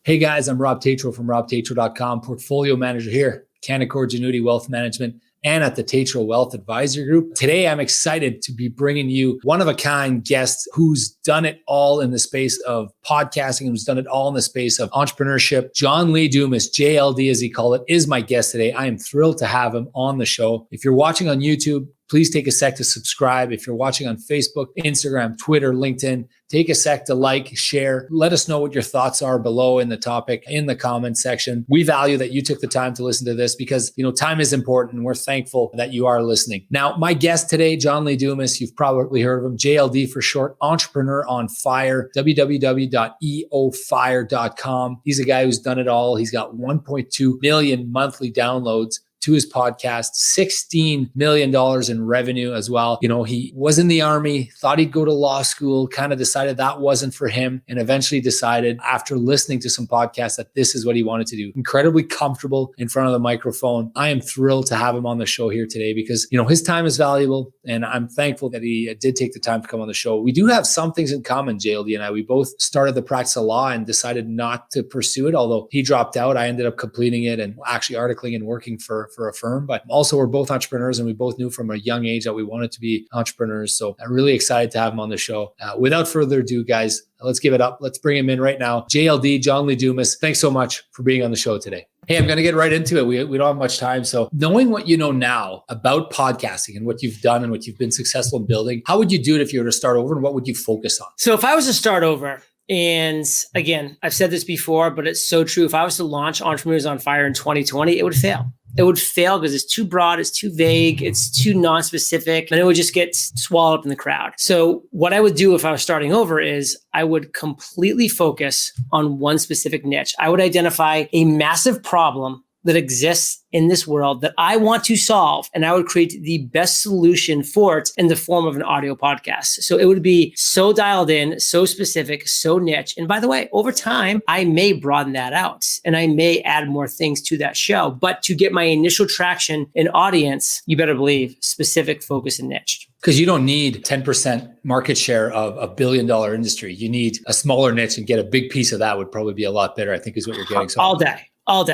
Hey guys, I'm Rob Tatro from robtatro.com, portfolio manager here, Canaccord Genuity Wealth Management, and at the Tatro Wealth Advisor Group. Today, I'm excited to be bringing you one-of-a-kind guest who's done it all in the space of podcasting, who's done it all in the space of entrepreneurship. John Lee Dumas, JLD as he called it, is my guest today. I am thrilled to have him on the show. If you're watching on YouTube, please take a sec to subscribe. If you're watching on Facebook, Instagram, Twitter, LinkedIn, take a sec to like, share. Let us know what your thoughts are below in the topic in the comment section. We value that you took the time to listen to this because, time is important and we're thankful that you are listening. Now, my guest today, John Lee Dumas, you've probably heard of him, JLD for short, Entrepreneur on Fire, www.eofire.com. He's a guy who's done it all. He's got 1.2 million monthly downloads to his podcast, $16 million in revenue as well. He was in the Army, thought he'd go to law school, kind of decided that wasn't for him, and eventually decided after listening to some podcasts that this is what he wanted to do. Incredibly comfortable in front of the microphone. I am thrilled to have him on the show here today because, his time is valuable, and I'm thankful that he did take the time to come on the show. We do have some things in common, JLD and I. We both started the practice of law and decided not to pursue it, although he dropped out. I ended up completing it and actually articling and working for a firm, but also we're both entrepreneurs and we both knew from a young age that we wanted to be entrepreneurs. So I'm really excited to have him on the show. Without further ado, guys, let's give it up. Let's bring him in right now. JLD, John Lee Dumas, thanks so much for being on the show today. Hey, I'm going to get right into it. We don't have much time. So knowing what you know now about podcasting and what you've done and what you've been successful in building, how would you do it if you were to start over and what would you focus on? So if I was to start over, and again, I've said this before, but it's so true. If I was to launch Entrepreneurs on Fire in 2020, it would fail. It would fail because it's too broad, it's too vague, it's too non-specific, and it would just get swallowed up in the crowd. So what I would do if I was starting over is I would completely focus on one specific niche. I would identify a massive problem that exists in this world that I want to solve, and I would create the best solution for it in the form of an audio podcast. So it would be so dialed in, so specific, so niche. And by the way, over time, I may broaden that out and I may add more things to that show. But to get my initial traction in audience, you better believe specific, focus, and niche. Because you don't need 10% market share of a billion-dollar industry. You need a smaller niche, and get a big piece of that would probably be a lot better, I think is what you're getting. So all day.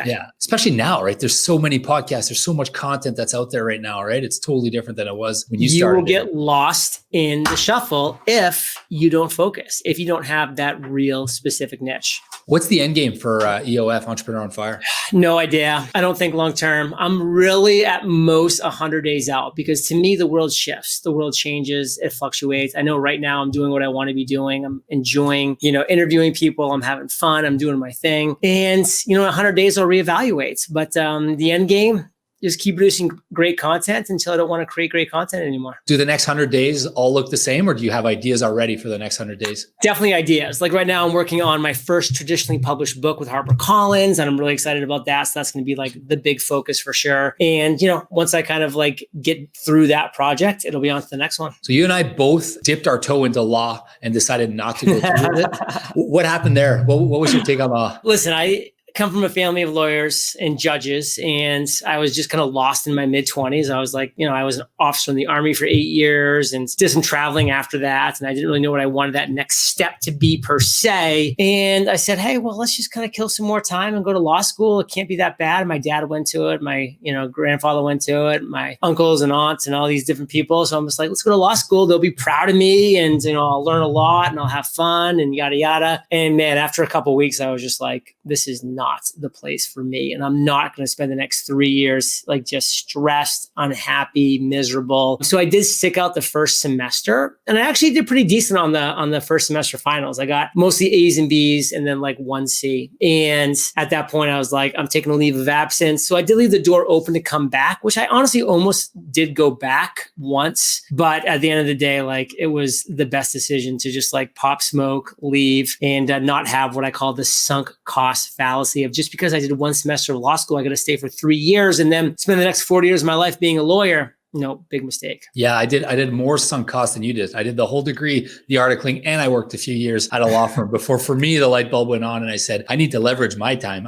Yeah. Especially now, right? There's so many podcasts. There's so much content that's out there right now, right? It's totally different than it was when you started. You will get lost in the shuffle if you don't focus, if you don't have that real specific niche. What's the end game for EOF, Entrepreneur on Fire? No idea. I don't think long-term. I'm really at most 100 days out because to me, the world shifts. The world changes. It fluctuates. I know right now I'm doing what I want to be doing. I'm enjoying, interviewing people. I'm having fun. I'm doing my thing. And, 100 days I'll reevaluate. But the end game, just keep producing great content until I don't want to create great content anymore. Do the next 100 days all look the same, or do you have ideas already for the next 100 days? Definitely ideas. Like right now, I'm working on my first traditionally published book with HarperCollins, and I'm really excited about that. So that's going to be like the big focus for sure. And, once I kind of get through that project, it'll be on to the next one. So you and I both dipped our toe into law and decided not to go through with it. What happened there? What was your take on law? Listen, I come from a family of lawyers and judges, and I was just kind of lost in my mid-20s. I was like, I was an officer in the Army for 8 years and did some traveling after that. And I didn't really know what I wanted that next step to be per se. And I said, hey, well, let's just kind of kill some more time and go to law school. It can't be that bad. My dad went to it. My, grandfather went to it. My uncles and aunts and all these different people. So I'm just like, let's go to law school. They'll be proud of me, and, I'll learn a lot and I'll have fun and yada, yada. And man, after a couple of weeks, I was just like, this is not the place for me. And I'm not going to spend the next 3 years just stressed, unhappy, miserable. So I did stick out the first semester, and I actually did pretty decent on the first semester finals. I got mostly A's and B's and then one C. And at that point I was like, I'm taking a leave of absence. So I did leave the door open to come back, which I honestly almost did go back once. But at the end of the day, it was the best decision to just pop smoke, leave, and not have what I call the sunk cost fallacy of just because I did one semester of law school, I got to stay for 3 years and then spend the next 40 years of my life being a lawyer. No, big mistake. Yeah, I did more sunk cost than you did. I did the whole degree, the articling, and I worked a few years at a law firm before for me, the light bulb went on and I said, I need to leverage my time.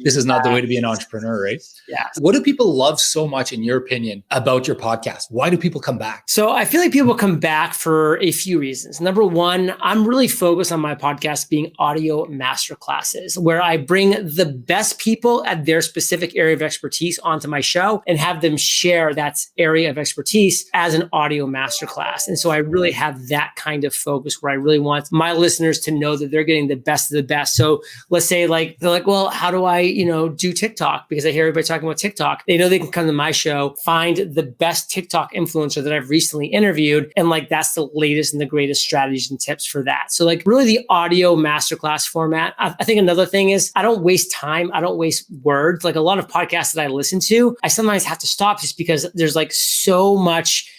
This is not the way to be an entrepreneur, right? Yeah. What do people love so much, in your opinion, about your podcast? Why do people come back? So I feel like people come back for a few reasons. Number one, I'm really focused on my podcast being audio masterclasses, where I bring the best people at their specific area of expertise onto my show and have them share that area of expertise as an audio masterclass. And so I really have that kind of focus where I really want my listeners to know that they're getting the best of the best. So let's say they're like, well, how do I, do TikTok? Because I hear everybody talking about TikTok. They know they can come to my show, find the best TikTok influencer that I've recently interviewed. And that's the latest and the greatest strategies and tips for that. So really the audio masterclass format. I think another thing is I don't waste time. I don't waste words. Like a lot of podcasts that I listen to, I sometimes have to stop just because there's so much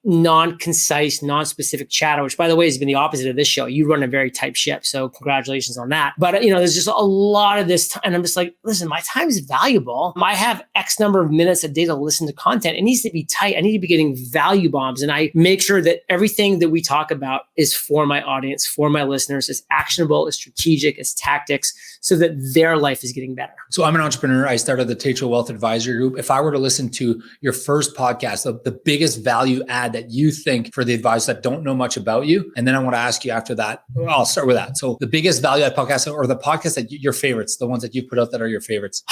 non-concise, non-specific chatter, which by the way has been the opposite of this show. You run a very tight ship. So congratulations on that. But there's just a lot of this time. And I'm just like, listen, my time is valuable. I have X number of minutes a day to listen to content. It needs to be tight. I need to be getting value bombs. And I make sure that everything that we talk about is for my audience, for my listeners, is actionable, is strategic, is tactics, so that their life is getting better. So I'm an entrepreneur. I started the Tatro Wealth Advisory Group. If I were to listen to your first podcast, the biggest value add that you think for the advisors that don't know much about you, and then I want to ask you after that, I'll start with that. So the biggest value add podcast, or the podcast that your favorites, the ones that you've put out that are your favorites.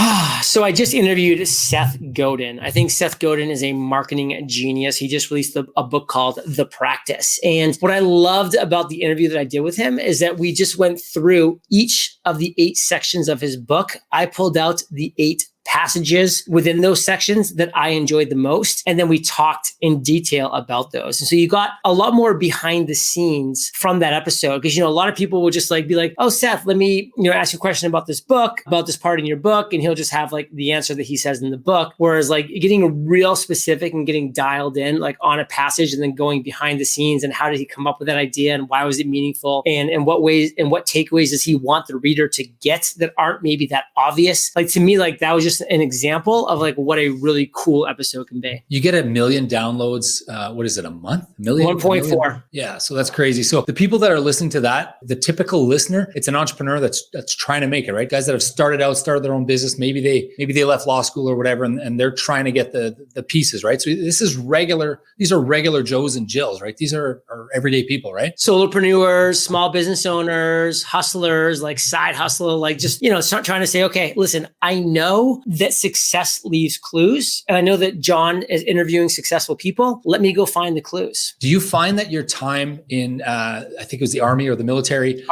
So I just interviewed Seth Godin. I think Seth Godin is a marketing genius. He just released a book called The Practice. And what I loved about the interview that I did with him is that we just went through each of the 8 sections of his book. I pulled out the 8 passages within those sections that I enjoyed the most. And then we talked in detail about those. And so you got a lot more behind the scenes from that episode. Because, a lot of people will just be like, oh, Seth, let me, ask you a question about this book, about this part in your book. And he'll just have the answer that he says in the book. Whereas getting real specific and getting dialed in on a passage and then going behind the scenes and how did he come up with that idea and why was it meaningful and in what ways and what takeaways does he want the reader to get that aren't maybe that obvious. To me, that was just an example of what a really cool episode can be. You get 1 million downloads. What is it, a month? 1.4. Yeah. So that's crazy. So the people that are listening to that, the typical listener, it's an entrepreneur that's trying to make it, right? Guys that have started their own business. Maybe they left law school or whatever, and they're trying to get the pieces, right? So this is regular. These are regular Joes and Jills, right? These are everyday people, right? Solopreneurs, small business owners, hustlers, side hustler, just, start trying to say, okay, listen, I know that success leaves clues. And I know that John is interviewing successful people. Let me go find the clues. Do you find that your time in, I think it was the Army or the military?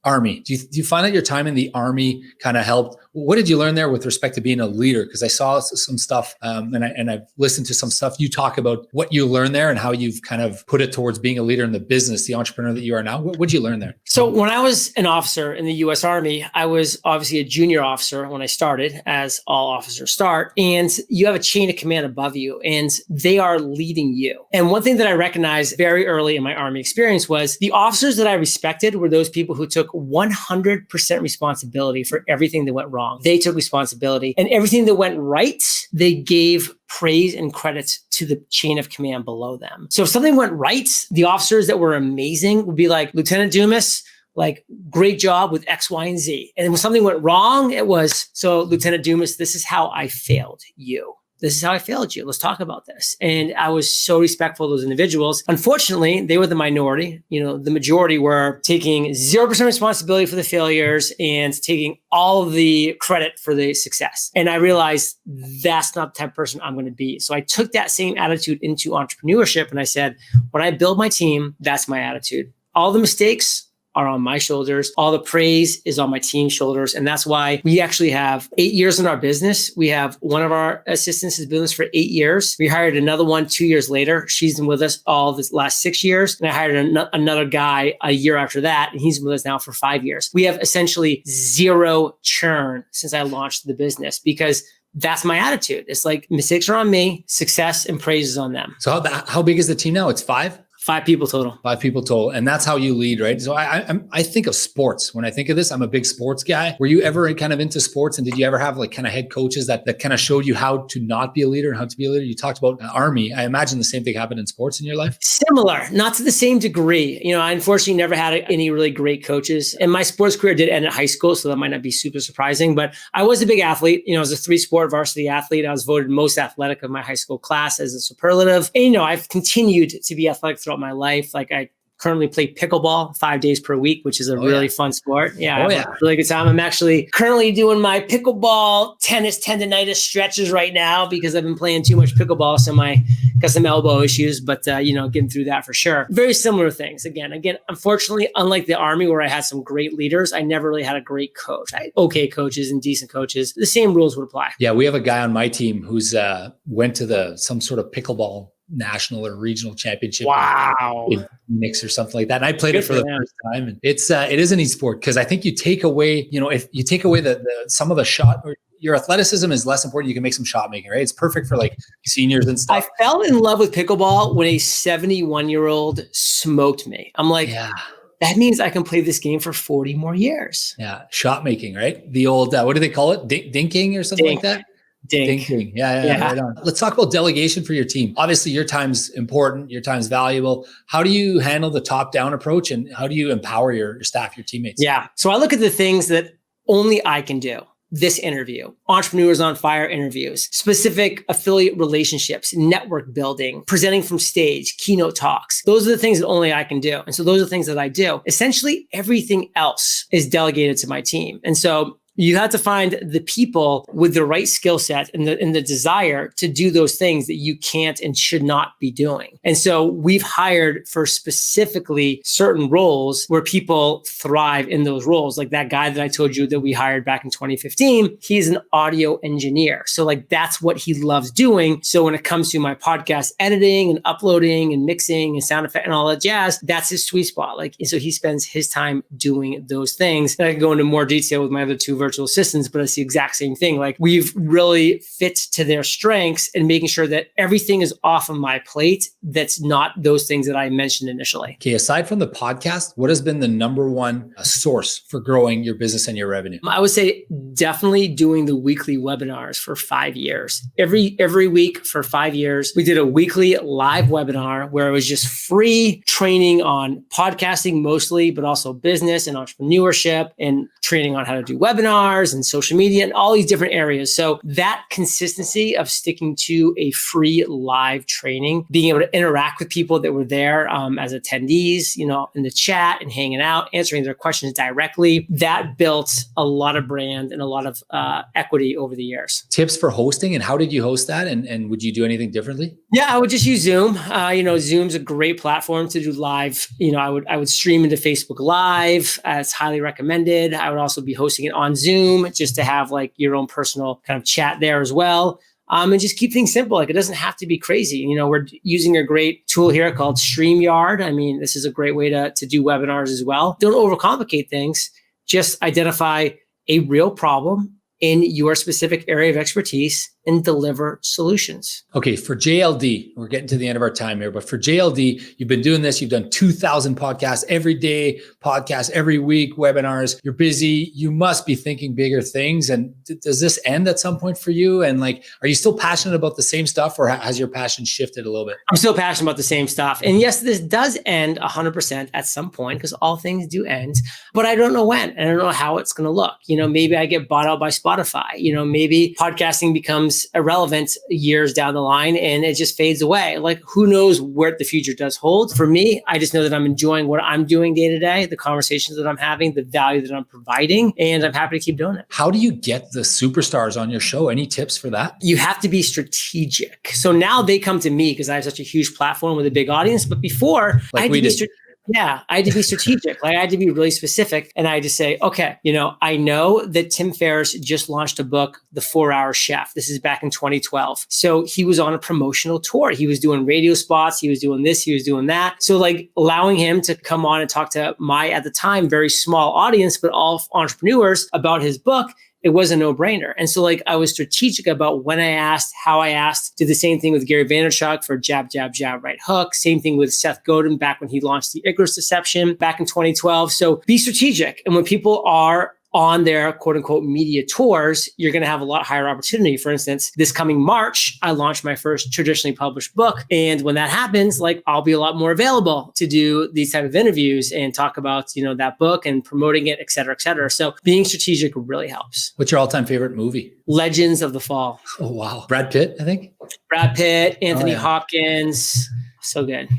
Army. Do you find that your time in the Army kind of helped? What did you learn there with respect to being a leader? Because I saw some stuff and I've listened to some stuff. You talk about what you learned there and how you've kind of put it towards being a leader in the business, the entrepreneur that you are now. What did you learn there? So when I was an officer in the U.S. Army, I was obviously a junior officer when I started, as all officers start. And you have a chain of command above you and they are leading you. And one thing that I recognized very early in my Army experience was the officers that I respected were those people who took 100% responsibility for everything that went wrong. They took responsibility, and everything that went right, they gave praise and credits to the chain of command below them. So if something went right, the officers that were amazing would be like, Lieutenant Dumas, great job with X, Y, and Z. And when something went wrong, it was, so Lieutenant Dumas, this is how I failed you. This is how I failed you. Let's talk about this. And I was so respectful of those individuals. Unfortunately, they were the minority. The majority were taking 0% responsibility for the failures and taking all of the credit for the success. And I realized that's not the type of person I'm going to be. So I took that same attitude into entrepreneurship. And I said, when I build my team, that's my attitude. All the mistakes are on my shoulders. All the praise is on my team's shoulders. And that's why we actually have 8 years in our business. We have one of our assistants has been with us for 8 years. We hired another one 2 years later. She's been with us all the last 6 years. And I hired another guy a year after that. And he's been with us now for 5 years. We have essentially 0 churn since I launched the business because that's my attitude. It's mistakes are on me, success and praise is on them. So how big is the team now? It's 5? 5 people total. 5 people total. And that's how you lead, right? So I think of sports. When I think of this, I'm a big sports guy. Were you ever kind of into sports? And did you ever have like kind of head coaches that kind of showed you how to not be a leader and how to be a leader? You talked about Army. I imagine the same thing happened in sports in your life. Similar, not to the same degree. I unfortunately never had any really great coaches. And my sports career did end at high school, so that might not be super surprising. But I was a big athlete. I was a 3-sport varsity athlete. I was voted most athletic of my high school class as a superlative. And, I've continued to be athletic throughout my life. Like I currently play pickleball 5 days per week, which is a really fun sport. Yeah, I have a really good time. I'm actually currently doing my pickleball tennis tendonitis stretches right now because I've been playing too much pickleball. So got some elbow issues, but getting through that for sure. Very similar things. Again, unfortunately, unlike the Army where I had some great leaders, I never really had a great coach. I had okay coaches and decent coaches. The same rules would apply. Yeah, we have a guy on my team who's went to some sort of pickleball national or regional championship. Wow. In Phoenix or something like that. And I played it for the first time. And it is an e-sport because I think you take away, if you take away some of the shot, or your athleticism is less important. You can make some shot making, right? It's perfect for like seniors and stuff. I fell in love with pickleball when a 71-year-old smoked me. I'm like, that means I can play this game for 40 more years. Yeah. Shot making, right? The old, what do they call it? Dinking or something like that? Dinking. Yeah. Right on. Let's talk about delegation for your team. Obviously, your time's important. Your time's valuable. How do you handle the top-down approach, and how do you empower your staff, your teammates? Yeah. So I look at the things that only I can do. This interview, Entrepreneurs on Fire interviews, specific affiliate relationships, network building, presenting from stage, keynote talks. Those are the things that only I can do. And so those are the things that I do. Essentially, everything else is delegated to my team. And so you have to find the people with the right skill set and the desire to do those things that you can't and should not be doing. And so we've hired for specifically certain roles where people thrive in those roles. Like that guy that I told you that we hired back in 2015, he's an audio engineer. So like that's what he loves doing. So when it comes to my podcast editing and uploading and mixing and sound effect and all that jazz, that's his sweet spot. Like, and so he spends his time doing those things. And I can go into more detail with my other 2 virtual assistants, but it's the exact same thing. Like we've really fit to their strengths and making sure that everything is off of my plate that's not those things that I mentioned initially. Okay, aside from the podcast, what has been the number one source for growing your business and your revenue? I would say definitely doing the weekly webinars for 5 years. Every week for 5 years, we did a weekly live webinar where it was just free training on podcasting mostly, but also business and entrepreneurship and training on how to do webinars and social media and all these different areas. So that consistency of sticking to a free live training, being able to interact with people that were there as attendees, in the chat and hanging out, answering their questions directly, that built a lot of brand and a lot of equity over the years. Tips for hosting, and how did you host that? And would you do anything differently? Yeah, I would just use Zoom. Zoom's a great platform to do live. I would stream into Facebook Live. It's highly recommended. I would also be hosting it on Zoom just to have like your own personal kind of chat there as well. And just keep things simple. Like it doesn't have to be crazy. We're using a great tool here called StreamYard. I mean, this is a great way to do webinars as well. Don't overcomplicate things. Just identify a real problem in your specific area of expertise and deliver solutions. Okay, for JLD, we're getting to the end of our time here, but for JLD, you've been doing this. You've done 2,000 podcasts every day, podcasts every week, webinars. You're busy. You must be thinking bigger things. And does this end at some point for you? And like, are you still passionate about the same stuff, or has your passion shifted a little bit? I'm still passionate about the same stuff. And yes, this does end 100% at some point because all things do end, but I don't know when, and I don't know how it's going to look. Maybe I get bought out by Spotify. Maybe podcasting becomes irrelevant years down the line and it just fades away. Like who knows what the future does hold. For me, I just know that I'm enjoying what I'm doing day to day, the conversations that I'm having, the value that I'm providing, and I'm happy to keep doing it. How do you get the superstars on your show? Any tips for that? You have to be strategic. So now they come to me because I have such a huge platform with a big audience. But before, I had to be strategic. Yeah, I had to be strategic. Like I had to be really specific. And I had to say, okay, I know that Tim Ferriss just launched a book, The 4-Hour Chef. This is back in 2012. So he was on a promotional tour. He was doing radio spots. He was doing this. He was doing that. So like allowing him to come on and talk to my, at the time, very small audience, but all entrepreneurs about his book it was a no-brainer. And so like I was strategic about when I asked, how I asked. Did the same thing with Gary Vaynerchuk for jab, jab, jab, right hook. Same thing with Seth Godin back when he launched the Icarus Deception back in 2012. So be strategic. And when people are on their quote unquote media tours, you're going to have a lot higher opportunity. For instance, this coming March, I launched my first traditionally published book. And when that happens, like I'll be a lot more available to do these type of interviews and talk about, that book and promoting it, et cetera, et cetera. So being strategic really helps. What's your all-time favorite movie? Legends of the Fall. Oh, wow. Brad Pitt, I think. Brad Pitt, Anthony Hopkins. So good.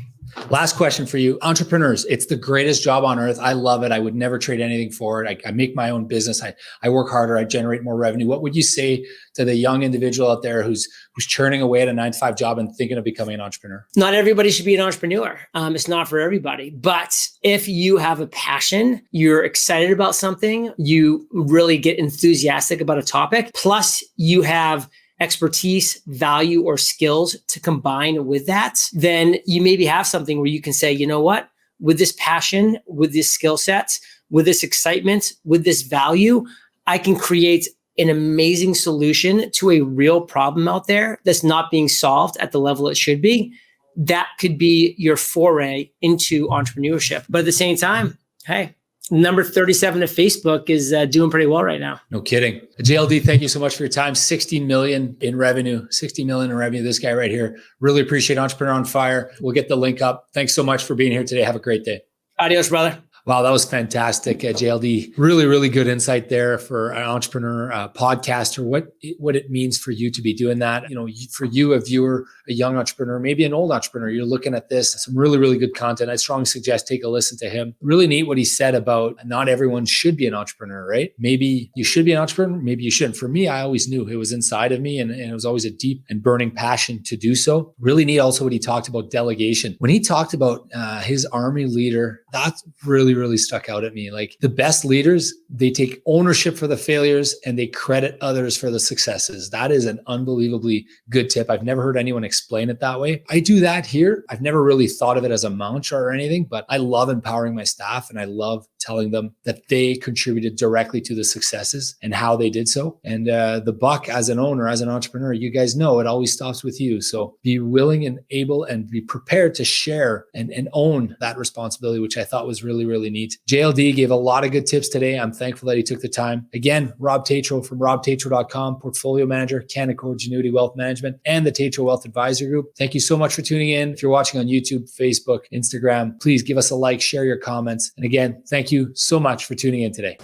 Last question for you. Entrepreneurs, it's the greatest job on earth. I love it. I would never trade anything for it. I make my own business. I work harder. I generate more revenue. What would you say to the young individual out there who's churning away at a 9-to-5 job and thinking of becoming an entrepreneur? Not everybody should be an entrepreneur. It's not for everybody. But if you have a passion, you're excited about something, you really get enthusiastic about a topic, plus you have expertise, value, or skills to combine with that, then you maybe have something where you can say, you know what, with this passion, with this skill set, with this excitement, with this value, I can create an amazing solution to a real problem out there that's not being solved at the level it should be. That could be your foray into entrepreneurship. But at the same time, hey, number 37 of Facebook is doing pretty well right now. No kidding. JLD, thank you so much for your time. 60 million in revenue. This guy right here. Really appreciate Entrepreneur on Fire. We'll get the link up. Thanks so much for being here today. Have a great day. Adios, brother. Wow, that was fantastic. JLD, really, really good insight there for an entrepreneur podcaster, what it means for you to be doing that. For you, a viewer, a young entrepreneur, maybe an old entrepreneur, you're looking at this, some really, really good content. I strongly suggest take a listen to him. Really neat what he said about not everyone should be an entrepreneur, right? Maybe you should be an entrepreneur, maybe you shouldn't. For me, I always knew it was inside of me and it was always a deep and burning passion to do so. Really neat also what he talked about delegation. When he talked about his army leader, that really stuck out at me. Like the best leaders, they take ownership for the failures and they credit others for the successes. That is an unbelievably good tip. I've never heard anyone explain it that way. I do that here. I've never really thought of it as a mantra or anything, but I love empowering my staff and I love telling them that they contributed directly to the successes and how they did so. And the buck as an owner, as an entrepreneur, you guys know it always stops with you. So be willing and able and be prepared to share and own that responsibility, which I thought was really, really neat. JLD gave a lot of good tips today. I'm thankful that he took the time. Again, Rob Tatro from robtatro.com, portfolio manager, Canaccord Genuity Wealth Management, and the Tatro Wealth Advisor Group. Thank you so much for tuning in. If you're watching on YouTube, Facebook, Instagram, please give us a like, share your comments. And again, thank you so much for tuning in today.